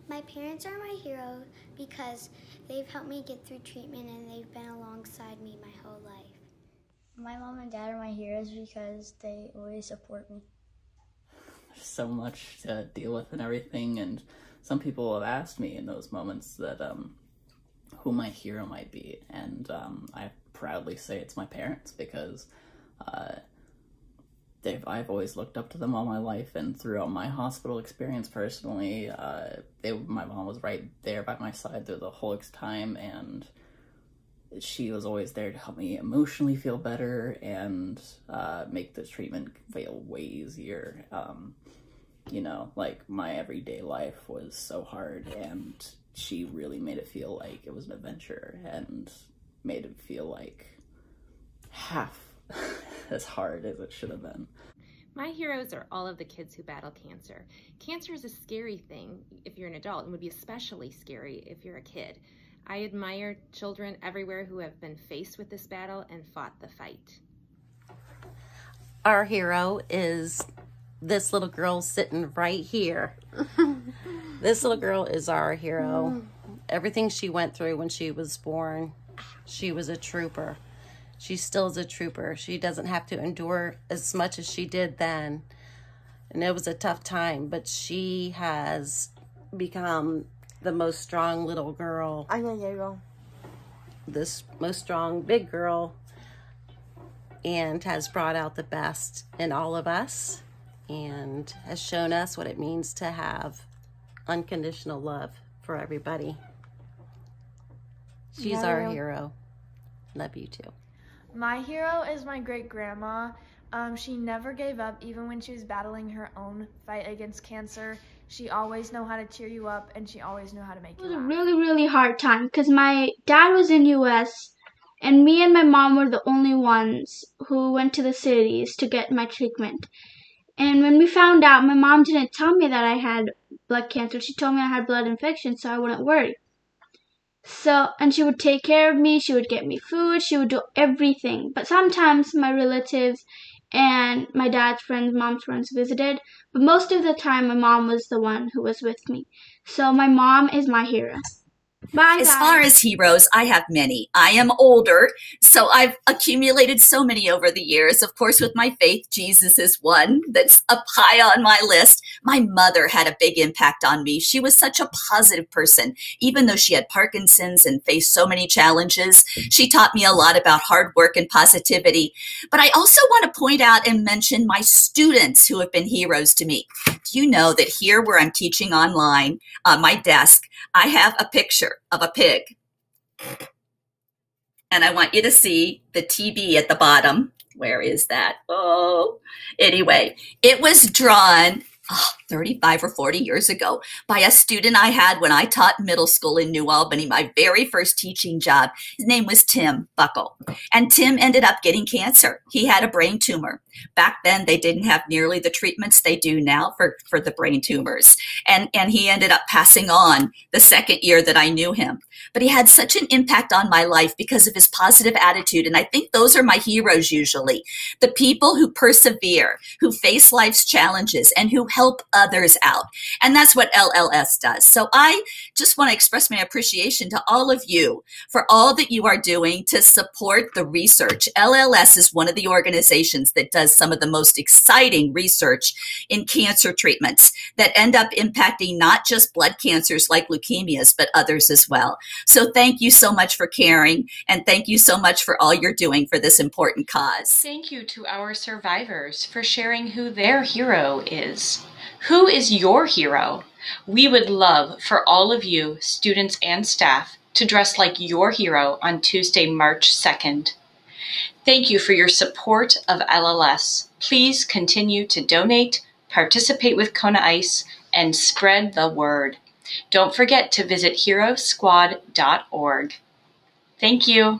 My parents are my hero because they've helped me get through treatment and they've been alongside me my whole life. My mom and dad are my heroes because they always support me. There's so much to deal with and everything, and some people have asked me in those moments that who my hero might be, and I proudly say it's my parents because I've always looked up to them all my life, and throughout my hospital experience personally, my mom was right there by my side through the whole time, and she was always there to help me emotionally feel better and make the treatment feel way easier. You know, like my everyday life was so hard, and she really made it feel like it was an adventure and made it feel like half as hard as it should have been. My heroes are all of the kids who battle cancer. Cancer is a scary thing if you're an adult and would be especially scary if you're a kid. I admire children everywhere who have been faced with this battle and fought the fight. Our hero is this little girl sitting right here. This little girl is our hero. Everything she went through when she was born, she was a trooper. She still is a trooper. She doesn't have to endure as much as she did then. And it was a tough time, but she has become the most strong little girl. This most strong big girl, and has brought out the best in all of us and has shown us what it means to have unconditional love for everybody. She's our hero. Love you too. My hero is my great-grandma. She never gave up even when she was battling her own fight against cancer. She always knew how to cheer you up, and she always knew how to make you laugh. It was a really, really hard time because my dad was in US and me and my mom were the only ones who went to the cities to get my treatment. And when we found out, my mom didn't tell me that I had blood cancer. She told me I had blood infection so I wouldn't worry. And she would take care of me, she would get me food, she would do everything. But sometimes my relatives and my dad's friends, mom's friends visited. But most of the time, my mom was the one who was with me. So my mom is my hero. Bye, As guys. far as heroes, I have many. I am older, so I've accumulated so many over the years. Of course, with my faith, Jesus is one that's up high on my list. My mother had a big impact on me. She was such a positive person. Even though she had Parkinson's and faced so many challenges, she taught me a lot about hard work and positivity. But I also want to point out and mention my students who have been heroes to me. Do you know that here where I'm teaching online on my desk, I have a picture of a pig. And I want you to see the TB at the bottom. Where is that? Oh, anyway, it was drawn 35 or 40 years ago by a student I had when I taught middle school in New Albany, my very first teaching job. His name was Tim Buckle. And Tim ended up getting cancer. He had a brain tumor. Back then, they didn't have nearly the treatments they do now for the brain tumors. And he ended up passing on the second year that I knew him. But he had such an impact on my life because of his positive attitude. And I think those are my heroes usually. The people who persevere, who face life's challenges, and who help others out. And that's what LLS does. So I just want to express my appreciation to all of you for all that you are doing to support the research. LLS is one of the organizations that does some of the most exciting research in cancer treatments that end up impacting not just blood cancers like leukemias, but others as well. So thank you so much for caring, and thank you so much for all you're doing for this important cause. Thank you to our survivors for sharing who their hero is. Who is your hero? We would love for all of you, students and staff, to dress like your hero on Tuesday, March 2nd. Thank you for your support of LLS. Please continue to donate, participate with Kona Ice, and spread the word. Don't forget to visit herosquad.org. Thank you.